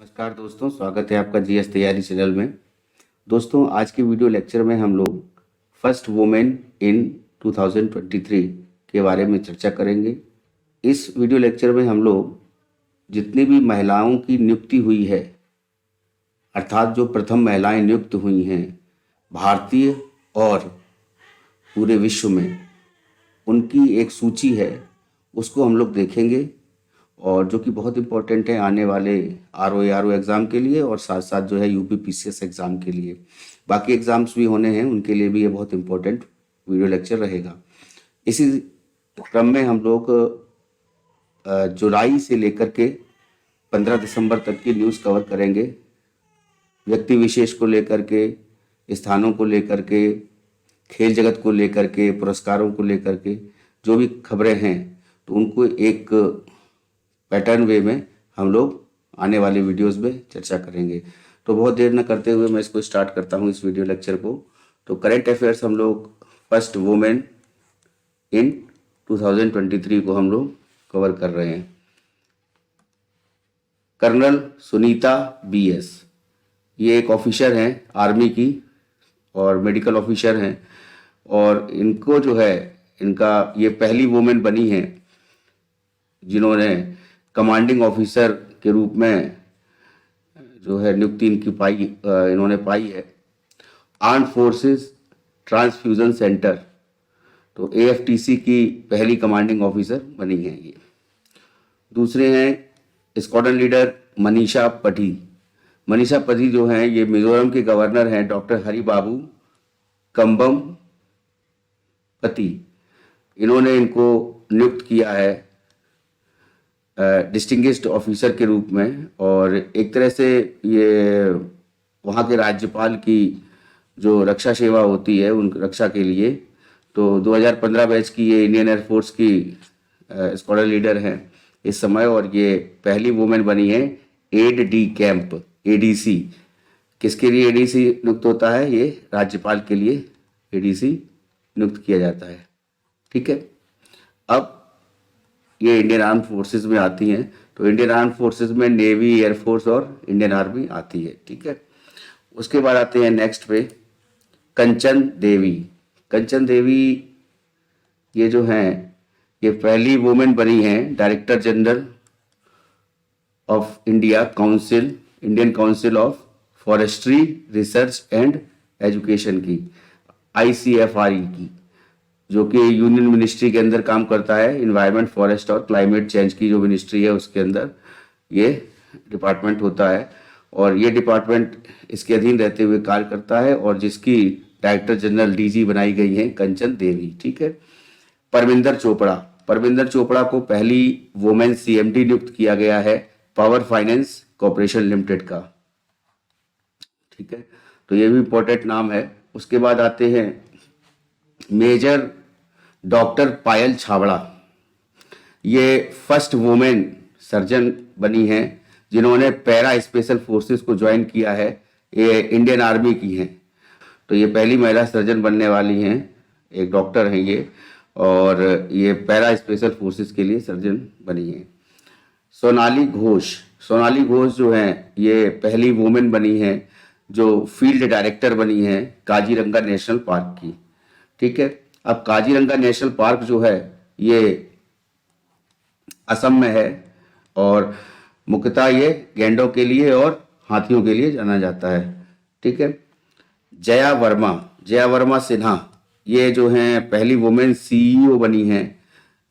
नमस्कार दोस्तों, स्वागत है आपका जीएस तैयारी चैनल में। दोस्तों, आज की वीडियो लेक्चर में हम लोग फर्स्ट वुमेन इन 2023 के बारे में चर्चा करेंगे। इस वीडियो लेक्चर में हम लोग जितनी भी महिलाओं की नियुक्ति हुई है, अर्थात जो प्रथम महिलाएं नियुक्त हुई हैं भारतीय और पूरे विश्व में, उनकी एक सूची है, उसको हम लोग देखेंगे और जो कि बहुत इम्पोर्टेंट है आने वाले आरओ एग्ज़ाम के लिए और साथ साथ जो है यूपी पीसीएस एग्ज़ाम के लिए। बाकी एग्ज़ाम्स भी होने हैं, उनके लिए भी ये बहुत इम्पोर्टेंट वीडियो लेक्चर रहेगा। इसी क्रम में हम लोग जुलाई से लेकर के 15 दिसंबर तक की न्यूज़ कवर करेंगे। व्यक्ति विशेष को लेकर के, स्थानों को लेकर के, खेल जगत को लेकर के, पुरस्कारों को लेकर के जो भी खबरें हैं, तो उनको एक पैटर्न वे में हम लोग आने वाले वीडियोस में चर्चा करेंगे। तो बहुत देर न करते हुए मैं इसको स्टार्ट करता हूँ, इस वीडियो लेक्चर को। तो करंट अफेयर्स हम लोग फर्स्ट वुमेन इन 2023 को हम लोग कवर कर रहे हैं। कर्नल सुनीता बीएस, ये एक ऑफिसर हैं आर्मी की और मेडिकल ऑफिसर हैं, और इनको जो है, इनका ये पहली वुमेन बनी है जिन्होंने कमांडिंग ऑफिसर के रूप में जो है नियुक्ति इन्होंने पाई है। आर्म्ड फोर्सेस ट्रांसफ्यूजन सेंटर, तो एएफटीसी की पहली कमांडिंग ऑफिसर बनी है ये। दूसरे हैं स्क्वाड्रन लीडर मनीषा पटी। मनीषा पटी जो हैं, ये मिजोरम के गवर्नर हैं डॉक्टर हरिबाबू कंबम पति। इन्होंने इनको नियुक्त किया है डिस्टिंग्विश्ड ऑफिसर के रूप में, और एक तरह से ये वहाँ के राज्यपाल की जो रक्षा सेवा होती है उन रक्षा के लिए। तो 2015 बैच की ये इंडियन एयरफोर्स की स्क्वाड्रन लीडर हैं इस समय, और ये पहली वुमेन बनी है एड डी कैंप, एडीसी। किसके लिए एडीसी नियुक्त होता है? ये राज्यपाल के लिए एडीसी नियुक्त किया जाता है। ठीक है, अब ये इंडियन आर्म फोर्सेस में आती हैं। तो इंडियन आर्म फोर्सेस में नेवी, एयरफोर्स और इंडियन आर्मी आती है। ठीक है, उसके बाद आते हैं नेक्स्ट पे कंचन देवी। कंचन देवी ये जो हैं, ये पहली वुमेन बनी हैं director general of Indian council of forestry research and education की, ICFRE की, जो कि यूनियन मिनिस्ट्री के अंदर काम करता है। इन्वायरमेंट, फॉरेस्ट और क्लाइमेट चेंज की जो मिनिस्ट्री है उसके अंदर ये डिपार्टमेंट होता है, और ये डिपार्टमेंट इसके अधीन रहते हुए कार्य करता है, और जिसकी डायरेक्टर जनरल DG बनाई गई है कंचन देवी। ठीक है, परमिंदर चोपड़ा को पहली वुमेन CMD नियुक्त किया गया है पावर फाइनेंस कॉर्पोरेशन लिमिटेड का। ठीक है, तो ये भी इंपॉर्टेंट नाम है। उसके बाद आते हैं मेजर डॉक्टर पायल छाबड़ा। ये फर्स्ट वुमेन सर्जन बनी हैं जिन्होंने पैरा स्पेशल फोर्सेस को ज्वाइन किया है। ये इंडियन आर्मी की हैं, तो ये पहली महिला सर्जन बनने वाली हैं, एक डॉक्टर हैं ये, और ये पैरा स्पेशल फोर्सेस के लिए सर्जन बनी हैं। सोनाली घोष जो हैं, ये पहली वुमेन बनी हैं जो फील्ड डायरेक्टर बनी हैं काजीरंगा नेशनल पार्क की। ठीक है, अब काजीरंगा नेशनल पार्क जो है ये असम में है, और मुख्यतः ये गैंडों के लिए और हाथियों के लिए जाना जाता है। ठीक है, जया वर्मा सिन्हा, ये जो हैं पहली वुमेन CEO बनी हैं,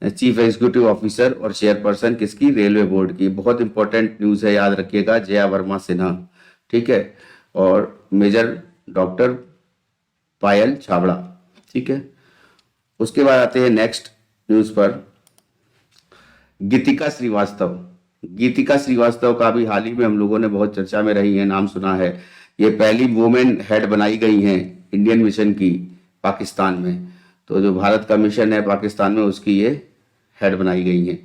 चीफ एग्जीक्यूटिव ऑफिसर और चेयरपर्सन किसकी? रेलवे बोर्ड की। बहुत इंपॉर्टेंट न्यूज़ है, याद रखिएगा, जया वर्मा सिन्हा। ठीक है, और मेजर डॉक्टर पायल छाबड़ा। ठीक है, उसके बाद आते हैं नेक्स्ट न्यूज़ पर गीतिका श्रीवास्तव का भी हाल ही में हम लोगों ने बहुत चर्चा में रही है, नाम सुना है। ये पहली वुमेन हेड बनाई गई हैं इंडियन मिशन की पाकिस्तान में। तो जो भारत का मिशन है पाकिस्तान में, उसकी ये हेड बनाई गई हैं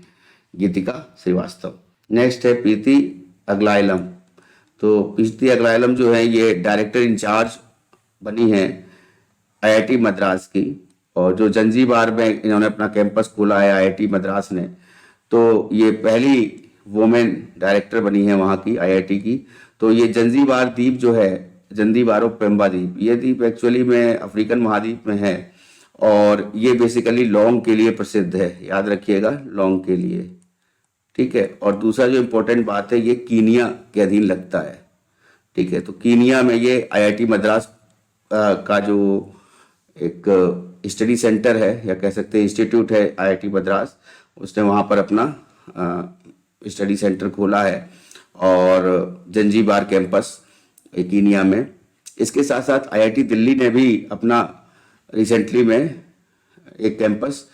गीतिका श्रीवास्तव। नेक्स्ट है प्रीति अग्लायलम। तो प्रीति अग्लायलम जो है ये डायरेक्टर इंचार्ज बनी हैं IIT मद्रास की, और जो जंजीबार में इन्होंने अपना कैंपस खोला है IIT मद्रास ने, तो ये पहली वुमेन डायरेक्टर बनी है वहाँ की आईआईटी की। तो ये जंजीबार द्वीप जो है, जंजीबार और पेम्बा द्वीप, ये द्वीप एक्चुअली में अफ्रीकन महाद्वीप में है और ये बेसिकली लौंग के लिए प्रसिद्ध है, याद रखिएगा, लौंग के लिए। ठीक है। और दूसरा जो इम्पोर्टेंट बात है, ये कीनिया के अधीन लगता है। ठीक है। तो कीनिया में ये आईआईटी मद्रास का जो एक स्टडी सेंटर है या कह सकते हैं इंस्टीट्यूट है आईआईटी मद्रास, उसने वहाँ पर अपना स्टडी सेंटर खोला है और जंजीबार कैंपस कीनिया में। इसके साथ साथ आईआईटी दिल्ली ने भी अपना रिसेंटली में एक कैंपस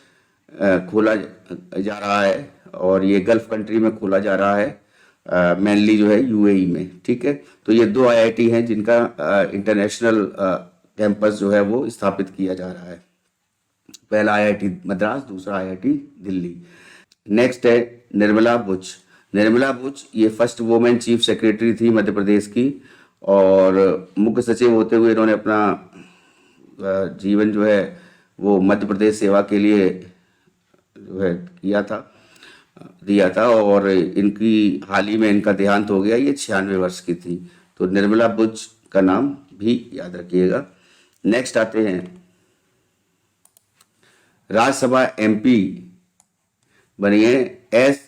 खोला जा रहा है और ये गल्फ कंट्री में खोला जा रहा है, मेनली जो है यूएई में। ठीक है। तो ये दो आईआईटी हैं जिनका इंटरनेशनल कैंपस जो है वो स्थापित किया जा रहा है। पहला आईआईटी मद्रास, दूसरा आईआईटी दिल्ली। नेक्स्ट है निर्मला बुच। निर्मला बुच ये फर्स्ट वुमेन चीफ सेक्रेटरी थी मध्य प्रदेश की और मुख्य सचिव होते हुए इन्होंने अपना जीवन जो है वो मध्य प्रदेश सेवा के लिए जो है दिया था और इनकी हाल ही में इनका देहांत हो गया। ये 96 वर्ष की थी। तो निर्मला बुच का नाम भी याद रखिएगा। नेक्स्ट आते हैं राज्यसभा एमपी बनी है एस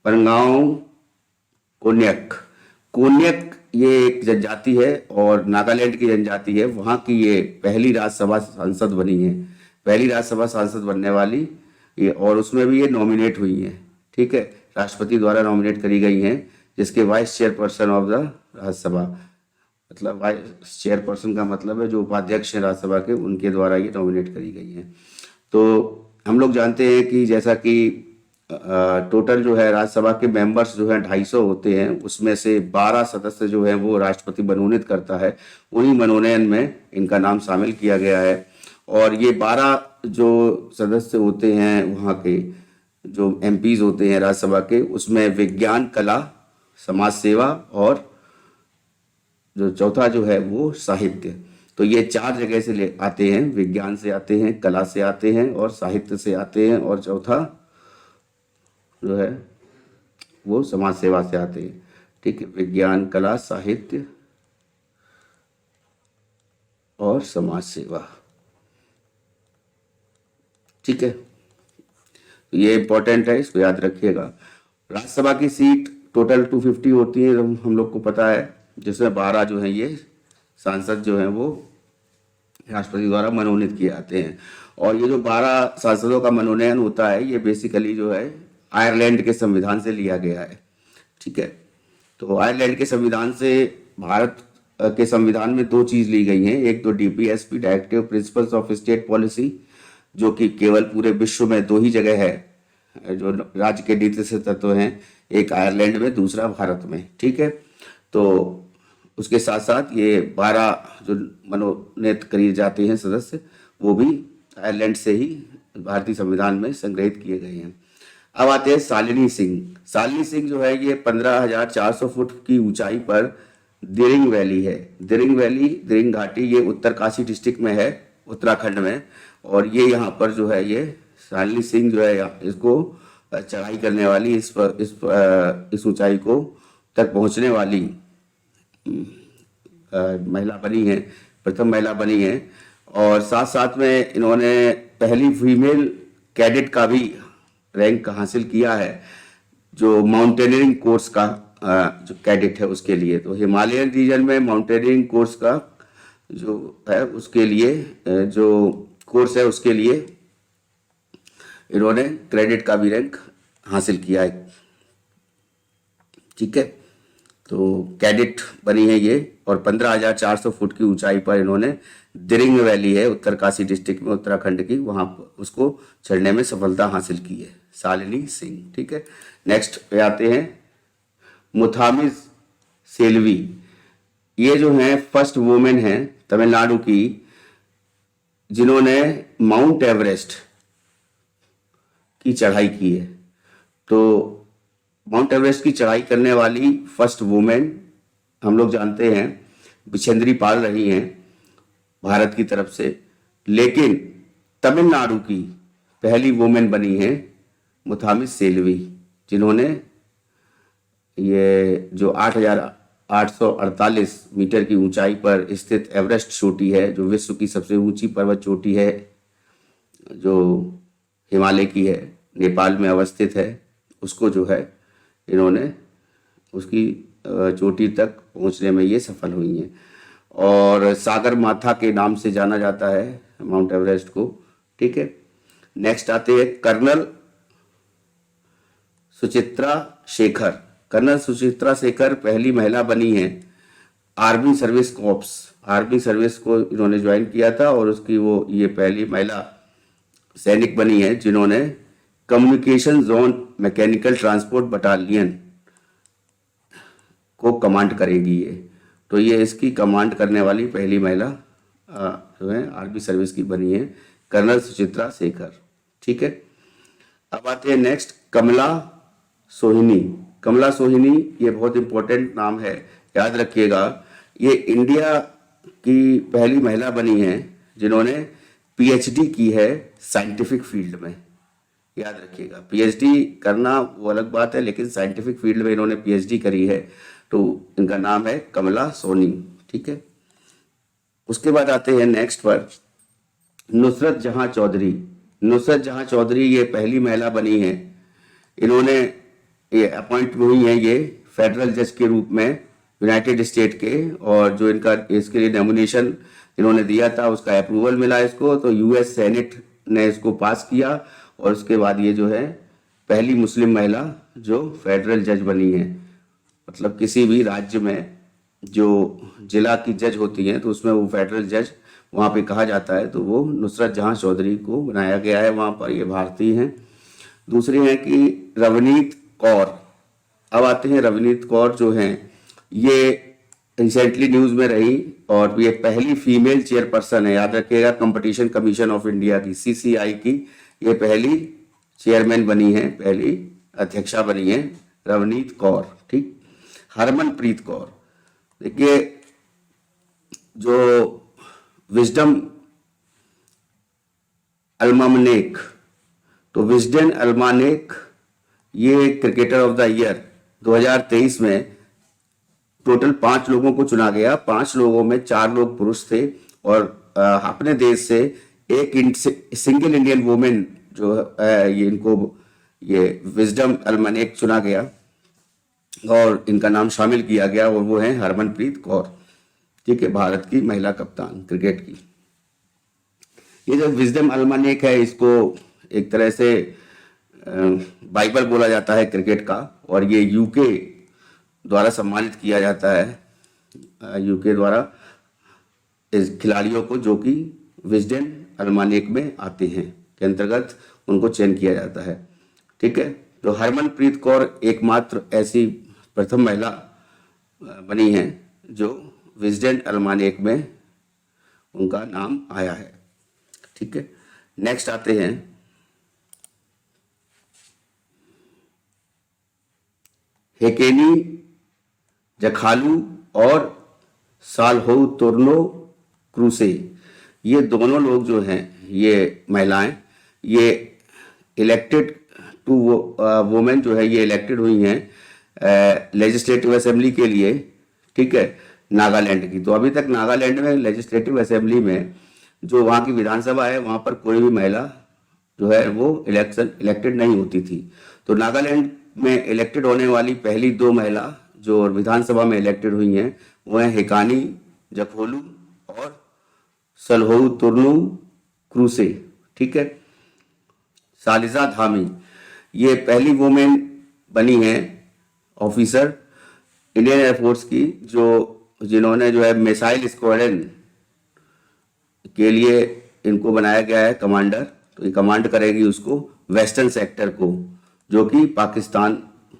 परगांव कोन्यक। कोन्यक ये एक जनजाति है और नागालैंड की जनजाति है, वहाँ की ये पहली राज्यसभा सांसद बनी है, पहली राज्यसभा सांसद बनने वाली ये, और उसमें भी ये नॉमिनेट हुई हैं। ठीक है। राष्ट्रपति द्वारा नॉमिनेट करी गई हैं, जिसके vice chairperson of the Rajya Sabha, मतलब वाइस चेयरपर्सन का मतलब है जो उपाध्यक्ष हैं राज्यसभा के, उनके द्वारा ये नॉमिनेट करी गई हैं। तो हम लोग जानते हैं कि जैसा कि टोटल जो है राज्यसभा के मेंबर्स जो है 250 होते हैं, उसमें से 12 सदस्य जो है वो राष्ट्रपति मनोनीत करता है। उन्हीं मनोनयन में इनका नाम शामिल किया गया है और ये 12 जो सदस्य होते हैं वहाँ के जो एमपीज होते हैं राज्यसभा के, उसमें विज्ञान, कला, समाज सेवा और जो चौथा जो है वो साहित्य। तो ये 4 जगह से आते हैं, विज्ञान से आते हैं, कला से आते हैं और साहित्य से आते हैं और चौथा जो है वो समाज सेवा से आते हैं। ठीक है। विज्ञान, कला, साहित्य और समाज सेवा। ठीक है। तो ये इंपॉर्टेंट है, इसको याद रखिएगा। राज्यसभा की सीट टोटल 250 होती है, हम लोग को पता है, जिसमें 12 जो है ये सांसद जो हैं वो राष्ट्रपति द्वारा मनोनीत किए जाते हैं। और ये जो 12 सांसदों का मनोनयन होता है, ये बेसिकली जो है आयरलैंड के संविधान से लिया गया है। ठीक है। तो आयरलैंड के संविधान से भारत के संविधान में 2 चीज ली गई हैं। एक तो DPSP, directive principles of state policy, जो कि केवल पूरे विश्व में 2 ही जगह है जो राज्य के नीति से तत्व हैं, एक आयरलैंड में, दूसरा भारत में। ठीक है। तो उसके साथ साथ ये 12 जो मनोनीत करी जाते हैं सदस्य, वो भी आयरलैंड से ही भारतीय संविधान में संग्रहित किए गए हैं। अब आते हैं शालिनी सिंह। शालिनी सिंह जो है ये 15,400 फुट की ऊंचाई पर दिरिंग वैली है। दिरिंग वैली, दिरिंग घाटी, ये उत्तरकाशी डिस्ट्रिक्ट में है, उत्तराखंड में। और ये यहाँ पर जो है ये शालिनी सिंह जो है इसको चढ़ाई करने वाली, इस ऊंचाई को तक पहुंचने वाली महिला बनी है, प्रथम महिला बनी है। और साथ साथ में इन्होंने पहली फीमेल कैडेट का भी रैंक हासिल किया है, जो माउंटेनियरिंग कोर्स का जो कैडेट है उसके लिए। तो हिमालयन रीजन में माउंटेनियरिंग कोर्स का जो है उसके लिए जो कोर्स है उसके लिए इन्होंने क्रेडिट का भी रैंक हासिल किया है। ठीक है। तो कैडेट बनी है ये और 15,400 फुट की ऊंचाई पर इन्होंने दिरिंग वैली है उत्तरकाशी डिस्ट्रिक्ट में, उत्तराखंड की, वहां उसको चढ़ने में सफलता हासिल की है शालिनी सिंह। ठीक है। नेक्स्ट पे आते हैं मुथामिस सेल्वी। ये जो है फर्स्ट वुमेन है तमिलनाडु की जिन्होंने माउंट एवरेस्ट की चढ़ाई की है। तो माउंट एवरेस्ट की चढ़ाई करने वाली फर्स्ट वुमेन हम लोग जानते हैं बिछेंद्री पाल रही हैं भारत की तरफ से, लेकिन तमिलनाडु की पहली वुमेन बनी है मुथामिस सेल्वी, जिन्होंने ये जो 8,848 मीटर की ऊंचाई पर स्थित एवरेस्ट चोटी है, जो विश्व की सबसे ऊंची पर्वत चोटी है, जो हिमालय की है, नेपाल में अवस्थित है, उसको जो है इन्होंने उसकी चोटी तक पहुंचने में ये सफल हुई हैं। और सागर माथा के नाम से जाना जाता है माउंट एवरेस्ट को। ठीक है, नेक्स्ट आते हैं कर्नल सुचित्रा शेखर। कर्नल सुचित्रा शेखर पहली महिला बनी है army service corps, army service को इन्होंने ज्वाइन किया था और उसकी वो ये पहली महिला सैनिक बनी है जिन्होंने communication zone mechanical transport battalion को कमांड करेगी ये। तो ये इसकी कमांड करने वाली पहली महिला जो है आर्मी सर्विस की बनी है, कर्नल सुचित्रा शेखर। ठीक है, अब आते हैं नेक्स्ट कमला सोहिनी। कमला सोहिनी ये बहुत इंपॉर्टेंट नाम है, याद रखिएगा। ये इंडिया की पहली महिला बनी है जिन्होंने पीएचडी की है साइंटिफिक फील्ड में। याद रखिएगा, पीएचडी करना वो अलग बात है, लेकिन साइंटिफिक फील्ड में इन्होंने पीएचडी करी है, तो इनका नाम है कमला सोनी। ठीक है, उसके बाद आते हैं नेक्स्ट पर नुसरत जहां चौधरी। नुसरत जहां चौधरी ये पहली महिला बनी है, इन्होंने ये अपॉइंट हुई है ये फेडरल जज के रूप में यूनाइटेड स्टेट के, और जो इनका इसके लिए नॉमिनेशन इन्होंने दिया था उसका अप्रूवल मिला इसको, तो यूएस सेनेट ने इसको पास किया और उसके बाद ये जो है पहली मुस्लिम महिला जो फेडरल जज बनी है। मतलब किसी भी राज्य में जो जिला की जज होती हैं तो उसमें वो फेडरल जज वहाँ पे कहा जाता है, तो वो नुसरत जहां चौधरी को बनाया गया है वहाँ पर। ये भारतीय हैं। दूसरी है कि रवनीत कौर। अब आते हैं रवनीत कौर जो हैं, ये रिसेंटली न्यूज में रही और ये पहली फीमेल चेयरपर्सन है। याद रखिएगा, कंपटीशन कमीशन ऑफ इंडिया की, सीसीआई की ये पहली चेयरमैन बनी है, पहली अध्यक्षा बनी है रवनीत कौर। ठीक, हरमनप्रीत कौर। देखिए, जो विजडम अल्मानेक, तो विजडन अल्मानेक ये क्रिकेटर ऑफ द ईयर 2023 में टोटल 5 लोगों को चुना गया। 5 लोगों में 4 लोग पुरुष थे और अपने देश से एक सिंगल इंडियन वुमेन जो है ये इनको ये विजडम अल्मानेक चुना गया और इनका नाम शामिल किया गया और वो है हरमनप्रीत कौर। ठीक है, भारत की महिला कप्तान क्रिकेट की। ये जो विजडम अल्मानेक है, इसको एक तरह से बाइबल बोला जाता है क्रिकेट का, और ये यूके द्वारा सम्मानित किया जाता है, यूके द्वारा इस खिलाड़ियों को जो कि विजडन अल्मानेक में आते हैं के अंतर्गत उनको चयन किया जाता है। ठीक है, तो हरमनप्रीत कौर एकमात्र ऐसी प्रथम महिला बनी है जो विजडन अल्मानेक में उनका नाम आया है। ठीक है, नेक्स्ट आते हैं हेकेनी जखालू और सालहो तुर्नो क्रूसे। ये दोनों लोग जो हैं, ये महिलाएं, ये इलेक्टेड टू वुमेन जो है ये इलेक्टेड हुई हैं लेजिस्लेटिव असेंबली के लिए। ठीक है, नागालैंड की। तो अभी तक नागालैंड में लेजिस्लेटिव असेंबली में जो वहाँ की विधानसभा है वहाँ पर कोई भी महिला जो है वो इलेक्टेड नहीं होती थी। तो नागालैंड में इलेक्टेड होने वाली पहली 2 महिला जो विधानसभा में इलेक्टेड हुई हैं वो है हेकानी जखोलू और सलहो तुर्नु क्रूसे। ठीक है, सालिजा धामी ये पहली वुमेन बनी है ऑफिसर इंडियन एयरफोर्स की, जो जिन्होंने जो है मिसाइल स्क्वाड्रन के लिए इनको बनाया गया है कमांडर। तो ये कमांड करेगी उसको वेस्टर्न सेक्टर को, जो कि पाकिस्तान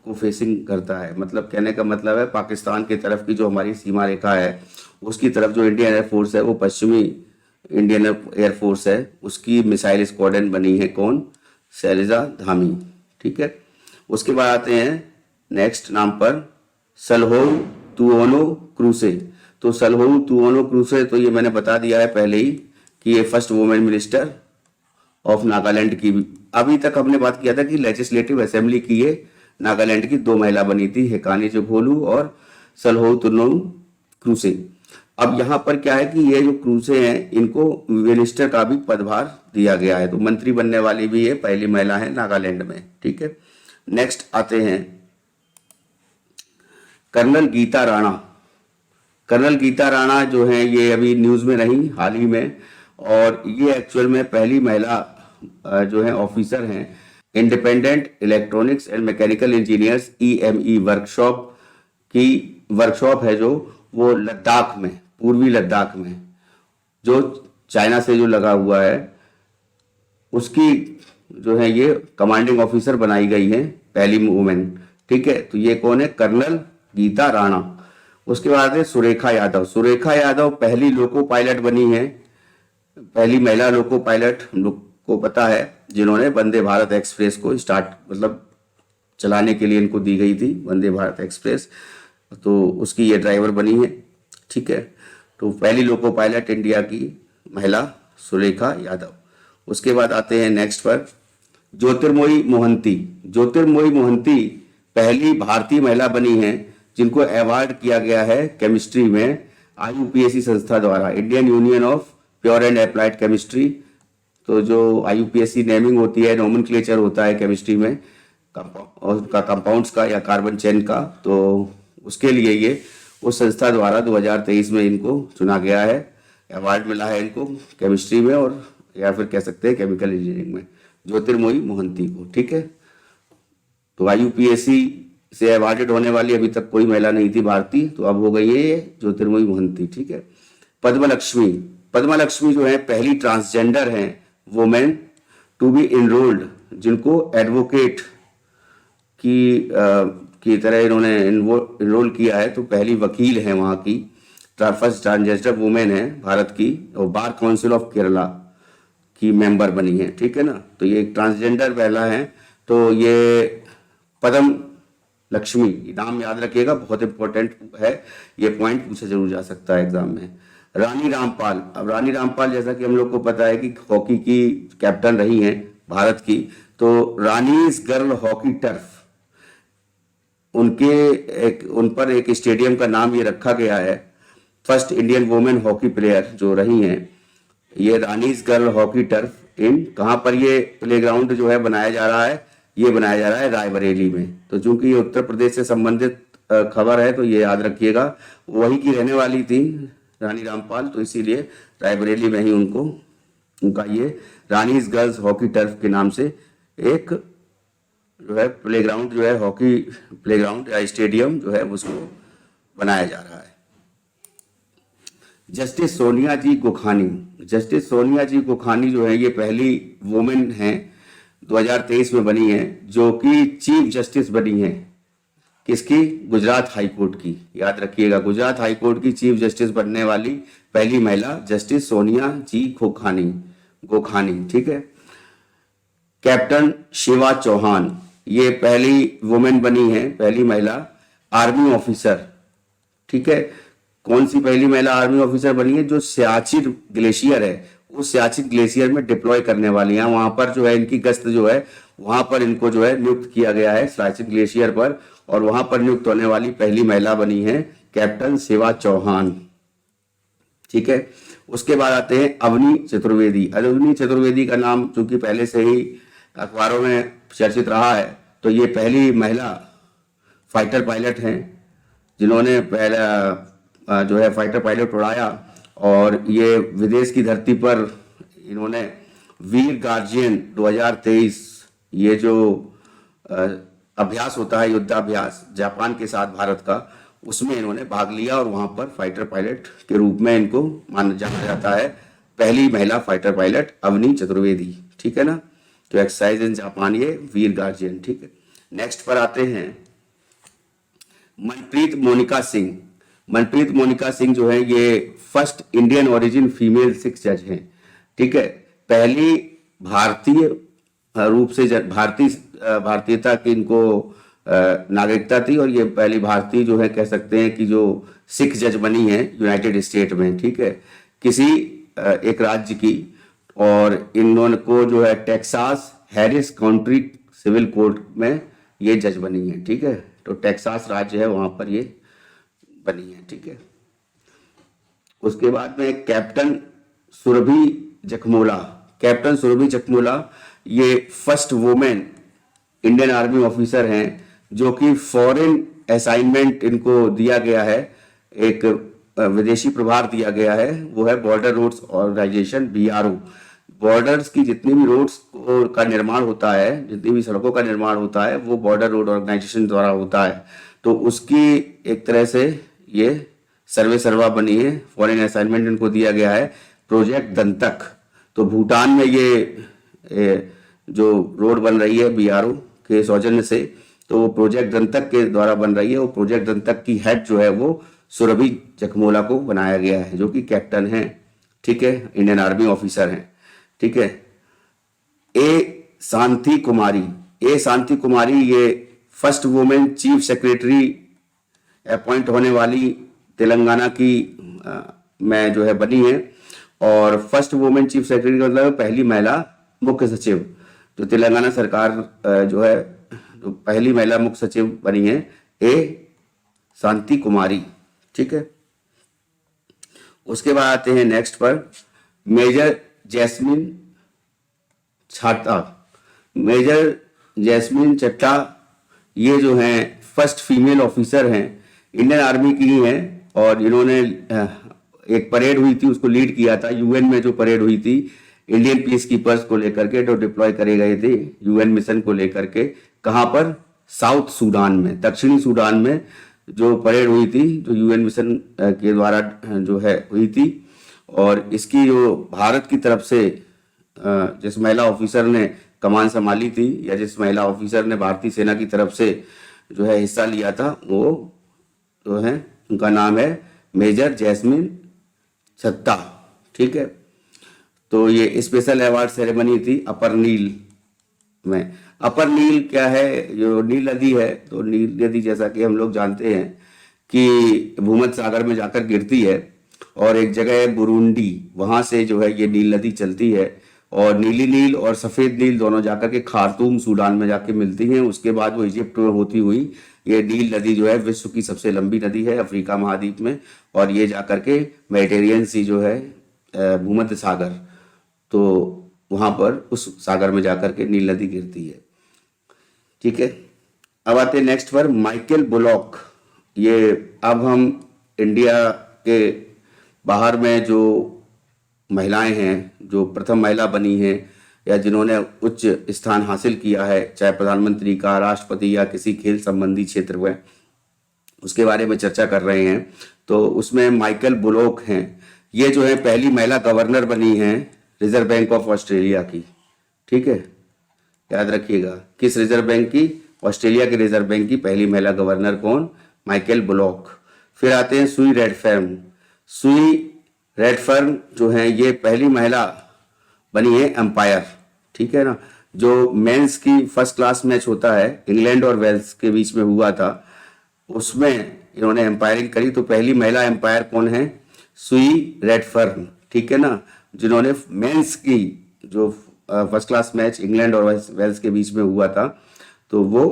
को फेसिंग करता है। मतलब कहने का मतलब है पाकिस्तान की तरफ की जो हमारी सीमा रेखा है उसकी तरफ जो इंडियन एयरफोर्स है वो पश्चिमी इंडियन एयरफोर्स है, उसकी मिसाइल स्क्वाड्रन बनी है कौन? शैलजा धामी। ठीक है, उसके बाद आते हैं नेक्स्ट नाम पर सलहो तुओनो क्रूसे। तो सलहो तुओनो क्रूसे तो ये मैंने बता दिया है पहले ही कि ये first women minister of Nagaland की। अभी तक हमने बात किया था कि लेजिस्लेटिव असेंबली की ये नागालैंड की 2 महिला बनी थी, हेकानी जोगोलू और सलहोतुनों क्रूसे। अब यहाँ पर क्या है कि ये जो क्रूसे हैं इनको मिनिस्टर का भी पदभार दिया गया है, तो मंत्री बनने वाली भी ये पहली महिला है नागालैंड में। ठीक है, नेक्स्ट आते हैं कर्नल गीता राणा। कर्नल गीता राणा जो है ये अभी न्यूज में रही हाल ही में, और ये एक्चुअल में पहली महिला जो है ऑफिसर हैं independent electronics and mechanical engineers EME workshop की। वर्कशॉप है जो वो लद्दाख में, पूर्वी लद्दाख में जो चाइना से जो लगा हुआ है, उसकी जो है ये कमांडिंग ऑफिसर बनाई गई है, पहली वुमेन। ठीक है, तो ये कौन है? कर्नल गीता राणा। उसके बाद है सुरेखा यादव। सुरेखा यादव पहली लोको पायलट बनी है, पहली महिला लोको पायलट हम लोग को पता है, जिन्होंने वंदे भारत एक्सप्रेस को स्टार्ट मतलब चलाने के लिए इनको दी गई थी वंदे भारत एक्सप्रेस, तो उसकी ये ड्राइवर बनी है। ठीक है, तो पहली लोको पायलट इंडिया की महिला सुरेखा यादव। उसके बाद आते हैं नेक्स्ट पर ज्योतिर्मयी मोहंती। ज्योतिर्मयी मोहंती पहली भारतीय महिला बनी है जिनको अवार्ड किया गया है केमिस्ट्री में आईयूपीएसी संस्था द्वारा, Indian union of pure and applied chemistry. तो जो आईयूपीएसी नेमिंग होती है, नोमेनक्लेचर होता है केमिस्ट्री में उसका कंपाउंड्स का या कार्बन चेन का, तो उसके लिए ये उस संस्था द्वारा 2023 में इनको चुना गया है, अवार्ड मिला है इनको केमिस्ट्री में, और या फिर कह सकते हैं केमिकल इंजीनियरिंग में, ज्योतिर्मयी मोहंती को। ठीक है, तो आईयूपीएसी से अवार्डेड होने वाली अभी तक कोई महिला नहीं थी भारतीय, तो अब हो गई है ये ज्योतिर्मयी मोहंती। ठीक है, पद्मलक्ष्मी। पद्मलक्ष्मी जो है पहली ट्रांसजेंडर हैं वुमेन टू बी इनरोल्ड, जिनको एडवोकेट की तरह इन्होंने इनरोल किया है, तो पहली वकील है वहाँ की, फर्स्ट ट्रांसजेंडर वुमेन है भारत की, और बार काउंसिल ऑफ केरला की मेंबर बनी है। ठीक है ना, तो ये एक ट्रांसजेंडर पहला है, तो ये पद्म लक्ष्मी नाम याद रखिएगा, बहुत इंपॉर्टेंट है, ये पॉइंट पूछा जरूर जा सकता है एग्जाम में। रानी रामपाल। अब रानी रामपाल जैसा कि हम लोग को पता है कि हॉकी की कैप्टन रही हैं भारत की, तो रानीज गर्ल हॉकी टर्फ उन पर एक स्टेडियम का नाम ये रखा गया है। First Indian women hockey player जो रही हैं ये रानीज गर्ल हॉकी टर्फ इन, कहाँ पर ये प्लेग्राउंड जो है बनाया जा रहा है? ये बनाया जा रहा है रायबरेली में। तो चूंकि ये उत्तर प्रदेश से संबंधित खबर है, तो ये याद रखिएगा, वही की रहने वाली थी रानी रामपाल, तो इसीलिए रायबरेली में ही उनका ये रानीज गर्ल्स हॉकी टर्फ के नाम से एक जो है प्लेग्राउंड जो है, हॉकी प्लेग्राउंड या स्टेडियम जो है उसको बनाया जा रहा है। जस्टिस सोनिया जी गोखानी। जस्टिस सोनिया जी गोखानी जो है ये पहली वुमेन हैं 2023 में बनी है जो कि चीफ जस्टिस बनी है। किसकी? गुजरात हाई कोर्ट की। याद रखिएगा, गुजरात हाई कोर्ट की चीफ जस्टिस बनने वाली पहली महिला जस्टिस सोनिया जी गोखानी। ठीक है। कैप्टन शिवा चौहान, ये पहली वुमेन बनी है, पहली महिला आर्मी ऑफिसर। ठीक है, कौन सी पहली महिला आर्मी ऑफिसर बनी है? जो सियाचिन ग्लेशियर है, उस सियाचिन ग्लेशियर में डिप्लॉय करने वाली हैं, वहां पर जो है इनकी गश्त जो है, वहां पर इनको जो है नियुक्त किया गया है सियाचिन ग्लेशियर पर, और वहां पर नियुक्त होने वाली पहली महिला बनी है कैप्टन शिवा चौहान। ठीक है, उसके बाद आते हैं अवनी चतुर्वेदी। अवनी चतुर्वेदी का नाम चूंकि पहले से ही अखबारों में चर्चित रहा है, तो ये पहली महिला फाइटर पायलट हैं जिन्होंने पहला जो है फाइटर पायलट उड़ाया, और ये विदेश की धरती पर इन्होंने वीर गार्जियन 2023 ये जो अभ्यास होता है, युद्धाभ्यास जापान के साथ भारत का, उसमें इन्होंने भाग लिया और वहां पर फाइटर पायलट के रूप में इनको माना जाना जाता है। पहली महिला फाइटर पायलट अवनी चतुर्वेदी। ठीक है ना, तो एक्सरसाइज इन जापान ये वीर गार्जियन। ठीक है, नेक्स्ट पर आते हैं मनप्रीत मोनिका सिंह। मनप्रीत मोनिका सिंह जो है ये first Indian origin female Sikh जज हैं। ठीक है, पहली भारतीय रूप से भारतीयता की इनको नागरिकता थी, और ये पहली भारतीय जो है कह सकते हैं कि जो सिख जज बनी है यूनाइटेड स्टेट में। ठीक है, किसी एक राज्य की, और इन्होंने को जो है Texas Harris County civil court में ये जज बनी है, ठीक है। तो टेक्सास राज्य है वहाँ पर ये बनी है, ठीक है। उसके बाद में कैप्टन सुरभि जखमोला, कैप्टन सुरभि जखमोला ये first women Indian army officer हैं जो कि फॉरेन असाइनमेंट इनको दिया गया है, एक विदेशी प्रभार दिया गया है, वो है Border Roads Organisation, BRO। Borders की जितनी भी रोड्स का निर्माण होता है, जितनी भी सड़कों का निर्माण होता है, वो बॉर्डर रोड ऑर्गेनाइजेशन द्वारा होता है। तो उसकी एक तरह से ये सर्वे सर्वा बनी है, फॉरेन असाइनमेंट इनको दिया गया है, प्रोजेक्ट दंतक। तो भूटान में ये जो रोड बन रही है BRO के सौजन्य से, तो वो प्रोजेक्ट दंतक के द्वारा बन रही है। वो प्रोजेक्ट दंतक की हेड जो है वो सुरभि जखमोला को बनाया गया है, जो कि कैप्टन है, ठीक है, इंडियन आर्मी ऑफिसर हैं, ठीक है। शांति कुमारी ये first women chief secretary appoint होने वाली तेलंगाना की में जो है बनी है। और फर्स्ट वुमेन चीफ सेक्रेटरी का मतलब पहली महिला मुख्य सचिव, जो तेलंगाना सरकार जो है जो पहली महिला मुख्य सचिव बनी है, शांति कुमारी, ठीक है। उसके बाद आते हैं नेक्स्ट पर मेजर जैस्मिन चट्टा, ये जो हैं फर्स्ट फीमेल ऑफिसर हैं, इंडियन आर्मी की ही हैं। और इन्होंने एक परेड हुई थी, उसको लीड किया था, UN में जो परेड हुई थी इंडियन पीस कीपर्स को लेकर के, जो डिप्लॉय करे गए थे UN मिशन को लेकर के। कहाँ पर? साउथ सूडान में, दक्षिणी सूडान में जो परेड हुई थी, जो UN मिशन के द्वारा जो है हुई थी। और इसकी जो भारत की तरफ से जिस महिला ऑफिसर ने कमान संभाली थी, या जिस महिला ऑफिसर ने भारतीय सेना की तरफ से जो है हिस्सा लिया था, वो जो है उनका नाम है मेजर जैस्मिन छत्ता, ठीक है। तो ये स्पेशल अवार्ड सेरेमनी थी अपर नील में। अपर नील क्या है? जो नील नदी है, तो नील नदी जैसा कि हम लोग जानते हैं कि भूमध्य सागर में जाकर गिरती है, और एक जगह है बुरुंडी, वहां से जो है ये नील नदी चलती है, और नीली नील और सफेद नील दोनों जाकर के खार्तूम सूडान में जाके मिलती हैं। उसके बाद वो इजिप्ट में होती हुई ये नील नदी जो है विश्व की सबसे लंबी नदी है अफ्रीका महाद्वीप में, और ये जाकर के मेडिटेरियन सी जो है भूमध्य सागर, तो वहां पर उस सागर में जाकर के नील नदी गिरती है, ठीक है। अब आते हैं नेक्स्ट पर माइकल बुलॉक। ये अब हम इंडिया के बाहर में जो महिलाएं हैं, जो प्रथम महिला बनी हैं या जिन्होंने उच्च स्थान हासिल किया है, चाहे प्रधानमंत्री का, राष्ट्रपति या किसी खेल संबंधी क्षेत्र में, उसके बारे में चर्चा कर रहे हैं। तो उसमें माइकल बुलॉक हैं, ये जो है पहली महिला गवर्नर बनी हैं रिजर्व बैंक ऑफ ऑस्ट्रेलिया की, ठीक है, याद रखिएगा। किस रिजर्व बैंक की? ऑस्ट्रेलिया के रिजर्व बैंक की पहली महिला गवर्नर कौन? Michael bullock. फिर आते हैं सुई रेडफर्न जो है ये पहली महिला बनी है एम्पायर, ठीक है ना। जो मेंस की फर्स्ट क्लास मैच होता है इंग्लैंड और वेल्स के बीच में हुआ था, उसमें इन्होंने एम्पायरिंग करी। तो पहली महिला एम्पायर कौन है? सुई रेडफर्न, ठीक है ना, जिन्होंने मेंस की जो फर्स्ट क्लास मैच इंग्लैंड और वेल्स के बीच में हुआ था, तो वो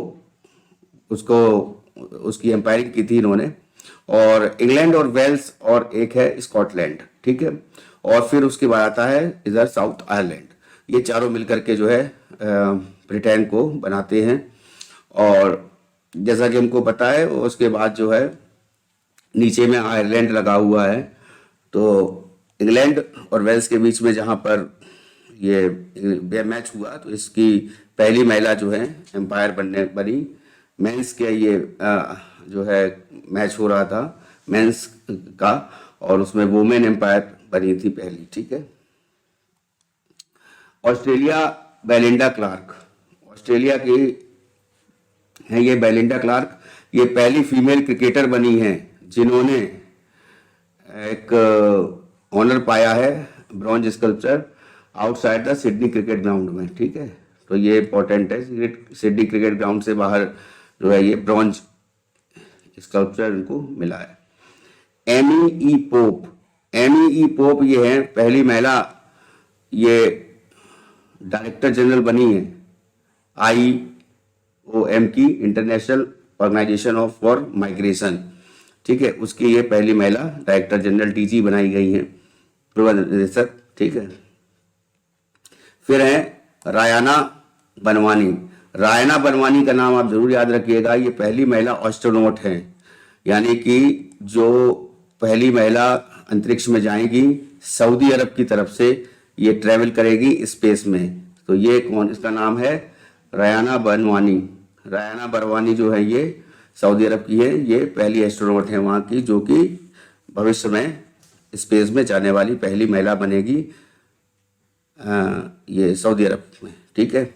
उसकी एम्पायरिंग की थी इन्होंने। और इंग्लैंड और वेल्स और एक है स्कॉटलैंड, ठीक है। और फिर उसके बाद आता है इधर साउथ आयरलैंड। ये चारों मिलकर के जो है ब्रिटेन को बनाते हैं। और जैसा कि हमको पता है, उसके बाद जो है नीचे में आयरलैंड लगा हुआ है। तो इंग्लैंड और वेल्स के बीच में जहाँ पर ये मैच हुआ, तो इसकी पहली महिला जो है एम्पायर बनी। मेंस के ये जो है मैच हो रहा था मेंस का, और उसमें वुमेन एम्पायर बनी थी पहली, ठीक है। ऑस्ट्रेलिया की है ये बेलिंडा क्लार्क। ये पहली फीमेल क्रिकेटर बनी है जिन्होंने एक ऑनर पाया है bronze sculpture outside the Sydney cricket ground में, ठीक है। तो ये इंपॉर्टेंट है, सिडनी क्रिकेट ग्राउंड से बाहर जो है ये ब्रॉन्ज स्कल्पचर इनको मिला है। एमी ई पोप ये है पहली महिला, ये डायरेक्टर जनरल बनी है IOM की, International Organization of for Migration, ठीक है, उसकी ये पहली महिला डायरेक्टर जनरल DG बनाई गई हैं, प्रबंध निदेशक, ठीक है। फिर है रायाना बनवानी। रायना बनवानी का नाम आप जरूर याद रखिएगा, ये पहली महिला एस्ट्रोनॉट हैं, यानी कि जो पहली महिला अंतरिक्ष में जाएगी सऊदी अरब की तरफ से, ये ट्रेवल करेगी स्पेस में। तो ये कौन, इसका नाम है रायाना बनवानी। रायाना बनवानी जो है ये सऊदी अरब की है, ये पहली एस्ट्रोनॉट है वहाँ की, जो कि भविष्य में स्पेस में जाने वाली पहली महिला बनेगी ये सऊदी अरब में, ठीक है,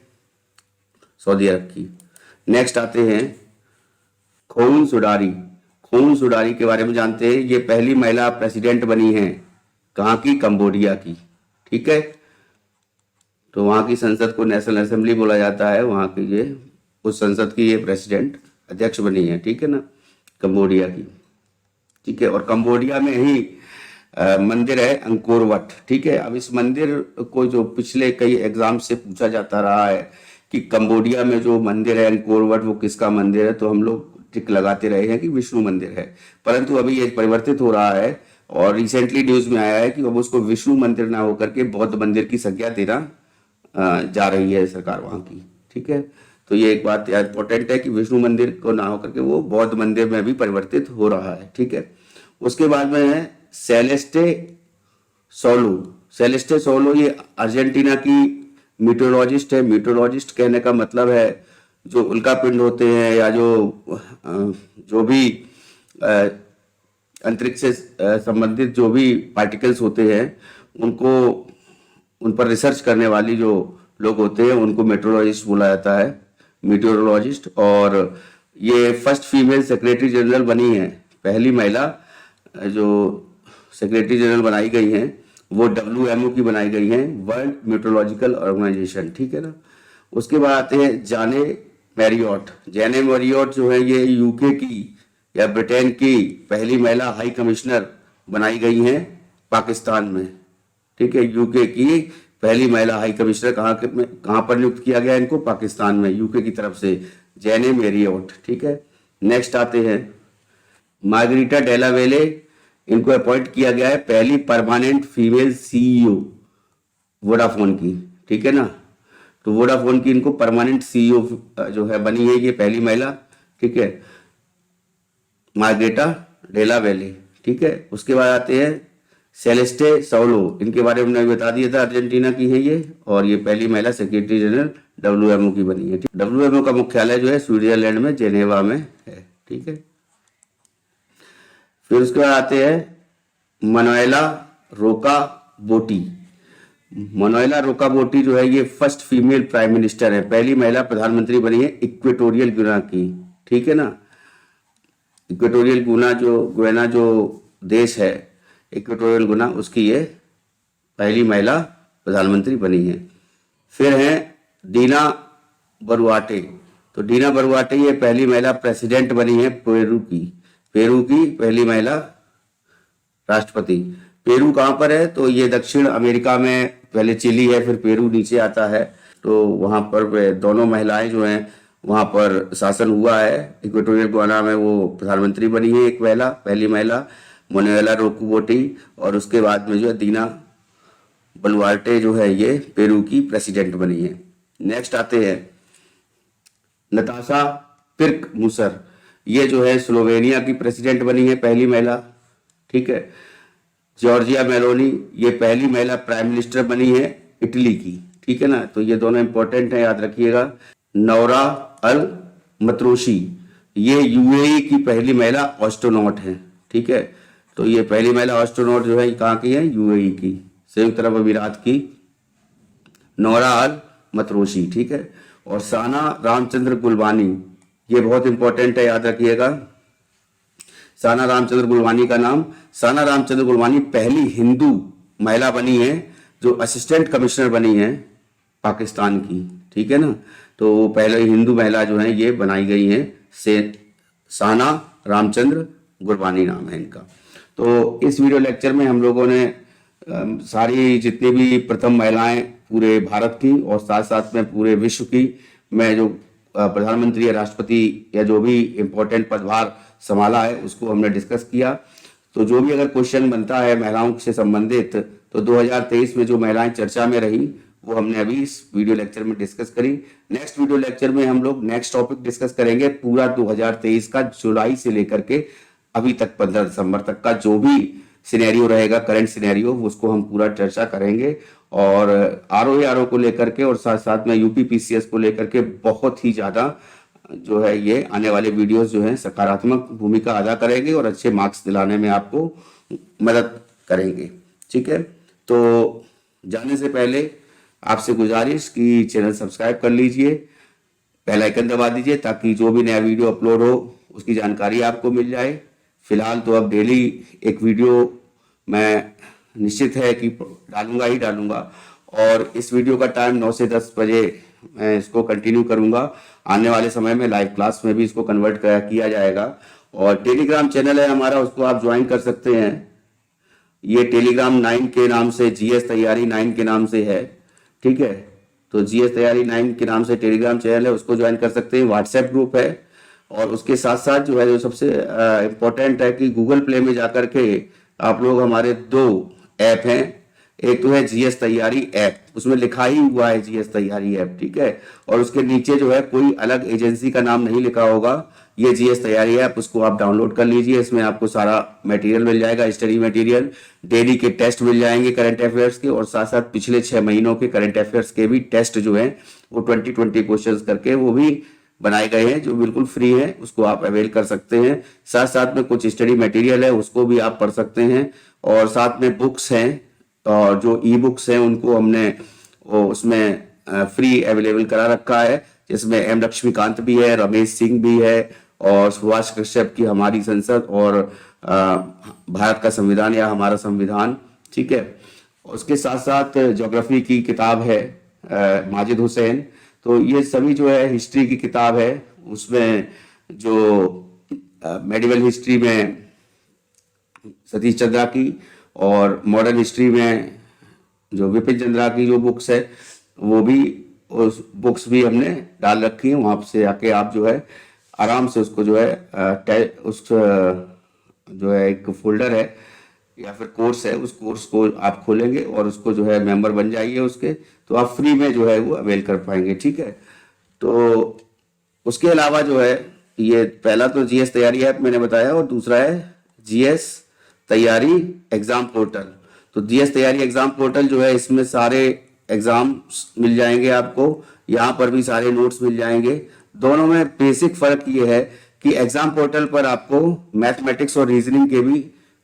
सऊदी अरब की। नेक्स्ट आते हैं खोउन सुडारी। खोउन सुडारी के बारे में जानते हैं, ये पहली महिला प्रेसिडेंट बनी है, कहाँ की, कंबोडिया की, ठीक है। तो वहाँ की संसद को नेशनल असेंबली बोला जाता है, वहाँ की ये उस संसद की ये प्रेसिडेंट अध्यक्ष बनी है, ठीक है ना, कंबोडिया की, ठीक है। और कंबोडिया में ही मंदिर है अंकोर वट, ठीक है। अब इस मंदिर को जो पिछले कई एग्जाम से पूछा जाता रहा है कि कंबोडिया में जो मंदिर है अंकोर वट वो किसका मंदिर है, तो हम लोग टिक लगाते रहे हैं कि विष्णु मंदिर है, परंतु अभी ये परिवर्तित हो रहा है और रिसेंटली न्यूज में आया है कि अब उसको विष्णु मंदिर ना होकर के बौद्ध मंदिर की संज्ञा देना जा रही है सरकार वहाँ की, ठीक है। तो ये एक बात इंपॉर्टेंट है कि विष्णु मंदिर को ना होकर के वो बौद्ध मंदिर में भी परिवर्तित हो रहा है, ठीक है। उसके बाद में है सेलेस्टे सोलो। सेलेस्टे सोलो ये अर्जेंटीना की मीटरोलॉजिस्ट है। मीटरोलॉजिस्ट कहने का मतलब है जो उल्का पिंड होते हैं या जो भी अंतरिक्ष से संबंधित जो भी पार्टिकल्स होते हैं उनको, उन पर रिसर्च करने वाली जो लोग होते हैं उनको मेट्रोलॉजिस्ट बोला जाता है, मीटरोलॉजिस्ट। और ये फर्स्ट फीमेल सेक्रेटरी जनरल बनी है, पहली महिला जो सेक्रेटरी जनरल बनाई गई हैं वो WMO की बनाई गई हैं, वर्ल्ड मेट्रोलॉजिकल ऑर्गेनाइजेशन, ठीक है ना। उसके बाद आते हैं जाने मैरियट। जाने मैरियट जो है ये UK की या ब्रिटेन की पहली महिला हाई कमिश्नर बनाई गई हैं पाकिस्तान में, ठीक है। UK की पहली महिला हाई कमिश्नर कहाँ पर नियुक्त किया गया इनको, पाकिस्तान में, UK की तरफ से, जाने मैरियट, ठीक है। नेक्स्ट आते हैं मार्गरीटा डेला वेले, इनको अपॉइंट किया गया है पहली परमानेंट फीमेल CEO वोडाफोन की, ठीक है ना। तो वोडाफोन की इनको परमानेंट CEO जो है बनी है ये पहली महिला, ठीक है, मार्गरेटा डेला वेले, ठीक है। उसके बाद आते हैं सेलेस्टे सोलो, इनके बारे में मैंने बता दिया था, अर्जेंटीना की है ये, और ये पहली महिला सेक्रेटरी जनरल WMO की बनी है। WMO का मुख्यालय जो है स्विट्जरलैंड में जेनेवा में है, ठीक है। फिर उसके बाद आते हैं मनुएला रोका बोटी। मनुएला रोका बोटी जो है ये फर्स्ट फीमेल प्राइम मिनिस्टर है, पहली महिला प्रधानमंत्री बनी है इक्वेटोरियल गुना की, ठीक है ना। इक्वेटोरियल गुना जो देश है इक्वेटोरियल गुना, उसकी ये पहली महिला प्रधानमंत्री बनी है। फिर है डीना बरुआटे। तो डीना बरुआटे ये पहली महिला प्रेसिडेंट बनी है पेरू की पहली महिला राष्ट्रपति। पेरू कहाँ पर है, तो ये दक्षिण अमेरिका में, पहले चिली है फिर पेरू नीचे आता है, तो वहां पर दोनों महिलाएं जो हैं वहां पर शासन हुआ है। इक्वेटोरियल गुयाना में वो प्रधानमंत्री बनी है एक पहली महिला मनुएला रोकुबोटी, और उसके बाद में जो है दीना बलुआर्टे जो है ये पेरू की प्रेसिडेंट बनी है। नेक्स्ट आते हैं नताशा पिर्क मुसर, ये जो है स्लोवेनिया की प्रेसिडेंट बनी है पहली महिला, ठीक है। जॉर्जिया मेलोनी ये पहली महिला प्राइम मिनिस्टर बनी है इटली की, ठीक है ना। तो ये दोनों इंपॉर्टेंट है, याद रखिएगा। नौरा अल मतरूशी ये UAE की पहली महिला एस्ट्रोनॉट है, ठीक है। तो ये पहली महिला एस्ट्रोनॉट जो है कहाँ की है, UAE की, संयुक्त अरब अमीरात की, नौरा अल मतरूशी, ठीक है। और साना रामचंद्र गुलवानी ये बहुत इंपॉर्टेंट है, याद रखिएगा। साना रामचंद्र गुलवानी का नाम, साना रामचंद्र गुलवानी पहली हिंदू महिला बनी है जो असिस्टेंट कमिश्नर बनी है पाकिस्तान की, ठीक है ना। तो वो पहले हिंदू महिला जो है ये बनाई गई है, साना रामचंद्र गुरबानी नाम है इनका। तो इस वीडियो लेक्चर में हम लोगों ने सारी जितनी भी प्रथम महिलाएं पूरे भारत की और साथ साथ में पूरे विश्व की मैं जो प्रधानमंत्री या राष्ट्रपति या जो भी इम्पोर्टेंट पदभार संभाला है उसको हमने डिस्कस किया। तो जो भी अगर क्वेश्चन बनता है महिलाओं से संबंधित, तो 2023 में जो महिलाएं चर्चा में रही वो हमने अभी इस वीडियो लेक्चर में डिस्कस करी। नेक्स्ट वीडियो लेक्चर में हम लोग नेक्स्ट टॉपिक डिस्कस करेंगे पूरा 2023 का, जुलाई से लेकर के अभी तक 15 दिसंबर तक का जो भी सिनेरियो रहेगा, करंट सिनेरियो, उसको हम पूरा चर्चा करेंगे। और आरओ को लेकर के और साथ साथ में यूपी पीसीएस को लेकर के बहुत ही ज्यादा जो है ये आने वाले वीडियोस जो है सकारात्मक भूमिका अदा करेंगे और अच्छे मार्क्स दिलाने में आपको मदद करेंगे। ठीक है, तो जाने से पहले आपसे गुजारिश कि चैनल सब्सक्राइब कर लीजिए, बेल आइकन दबा दीजिए ताकि जो भी नया वीडियो अपलोड हो उसकी जानकारी आपको मिल जाए। फिलहाल तो अब डेली एक वीडियो मैं निश्चित है कि डालूंगा ही डालूंगा, और इस वीडियो का टाइम 9 से 10 बजे मैं इसको कंटिन्यू करूंगा। आने वाले समय में लाइव क्लास में भी इसको कन्वर्ट किया जाएगा। और टेलीग्राम चैनल है हमारा, उसको आप ज्वाइन कर सकते हैं। ये टेलीग्राम 9 के नाम से, जीएस तैयारी 9 के नाम से है। ठीक है, तो जीएस तैयारी 9 के नाम से टेलीग्राम चैनल है, उसको ज्वाइन कर सकते हैं। व्हाट्सएप ग्रुप है, और उसके साथ साथ जो है जो सबसे इम्पोर्टेंट है कि गूगल प्ले में जाकर के आप लोग हमारे 2 ऐप हैं। एक तो है जीएस तैयारी ऐप, उसमें लिखा ही हुआ है जीएस तैयारी ऐप। ठीक है, और उसके नीचे जो है कोई अलग एजेंसी का नाम नहीं लिखा होगा, ये जीएस तैयारी ऐप, उसको आप डाउनलोड कर लीजिए। इसमें आपको सारा मटेरियल मिल जाएगा, स्टडी मटेरियल, डेली के टेस्ट मिल जाएंगे करंट अफेयर्स के, और साथ साथ पिछले 6 महीनों के करंट अफेयर्स के भी टेस्ट जो है वो 2020 क्वेश्चन करके वो भी बनाए गए हैं, जो बिल्कुल फ्री है, उसको आप अवेल कर सकते हैं। साथ साथ में कुछ स्टडी मटेरियल है, उसको भी आप पढ़ सकते हैं। और साथ में बुक्स हैं, और जो ई बुक्स हैं उनको हमने उसमें फ्री अवेलेबल करा रखा है, जिसमें एम लक्ष्मीकांत भी है, रमेश सिंह भी है, और सुभाष कश्यप की हमारी संसद और भारत का संविधान या हमारा संविधान। ठीक है, उसके साथ साथ ज्योग्राफी की किताब है माजिद हुसैन। तो ये सभी जो है हिस्ट्री की किताब है, उसमें जो मेडिवल हिस्ट्री में सतीश चंद्रा की, और मॉडर्न हिस्ट्री में जो विपिन चंद्रा की जो बुक्स है वो भी, उस बुक्स भी हमने डाल रखी है। वहां से आके आप जो है आराम से उसको जो है उस जो है एक फोल्डर है या फिर कोर्स है, उस कोर्स को आप खोलेंगे और उसको जो है मेंबर बन जाइए उसके, तो आप फ्री में जो है वो अवेल कर पाएंगे। ठीक है, तो उसके अलावा जो है ये पहला तो जीएस तैयारी ऐप मैंने बताया, और दूसरा है जीएस तैयारी एग्जाम पोर्टल। तो जीएस तैयारी एग्जाम पोर्टल जो है, इसमें सारे एग्जाम्स मिल जाएंगे आपको, यहाँ पर भी सारे नोट्स मिल जाएंगे। दोनों में बेसिक फर्क ये है कि एग्जाम पोर्टल पर आपको मैथमेटिक्स और रीजनिंग के भी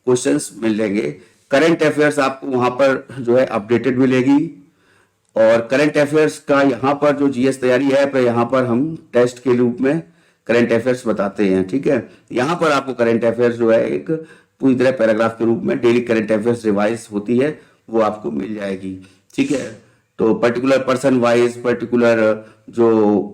क्वेश्चंस मिल जाएंगे। करंट अफेयर्स आपको वहां पर जो है अपडेटेड मिलेगी, और करंट अफेयर्स का यहाँ पर जो जीएस तैयारी ऐप है, यहाँ पर हम टेस्ट के रूप में करंट अफेयर्स बताते हैं। ठीक है, यहाँ पर आपको करंट अफेयर्स जो है एक पूरी तरह पैराग्राफ के रूप में डेली करंट अफेयर्स रिवाइज होती है, वो आपको मिल जाएगी। ठीक है, तो पर्टिकुलर पर्सन वाइज, पर्टिकुलर जो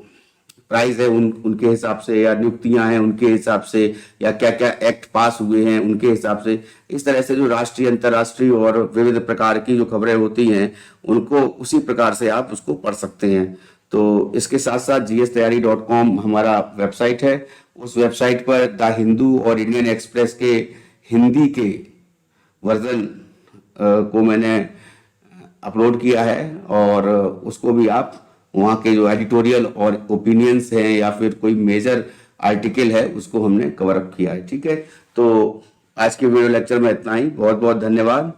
प्राइज है उनके हिसाब से, या नियुक्तियां हैं उनके हिसाब से, या क्या क्या एक्ट पास हुए हैं उनके हिसाब से, इस तरह से जो राष्ट्रीय, अंतर्राष्ट्रीय और विविध प्रकार की जो खबरें होती हैं उनको उसी प्रकार से आप उसको पढ़ सकते हैं। तो इसके साथ साथ gstayari.com हमारा वेबसाइट है। उस वेबसाइट पर द हिंदू और इंडियन एक्सप्रेस के हिंदी के वर्जन को मैंने अपलोड किया है, और उसको भी आप वहाँ के जो एडिटोरियल और ओपिनियंस हैं या फिर कोई मेजर आर्टिकल है उसको हमने कवर अप किया है। ठीक है, तो आज के वीडियो लेक्चर में इतना ही। बहुत बहुत धन्यवाद।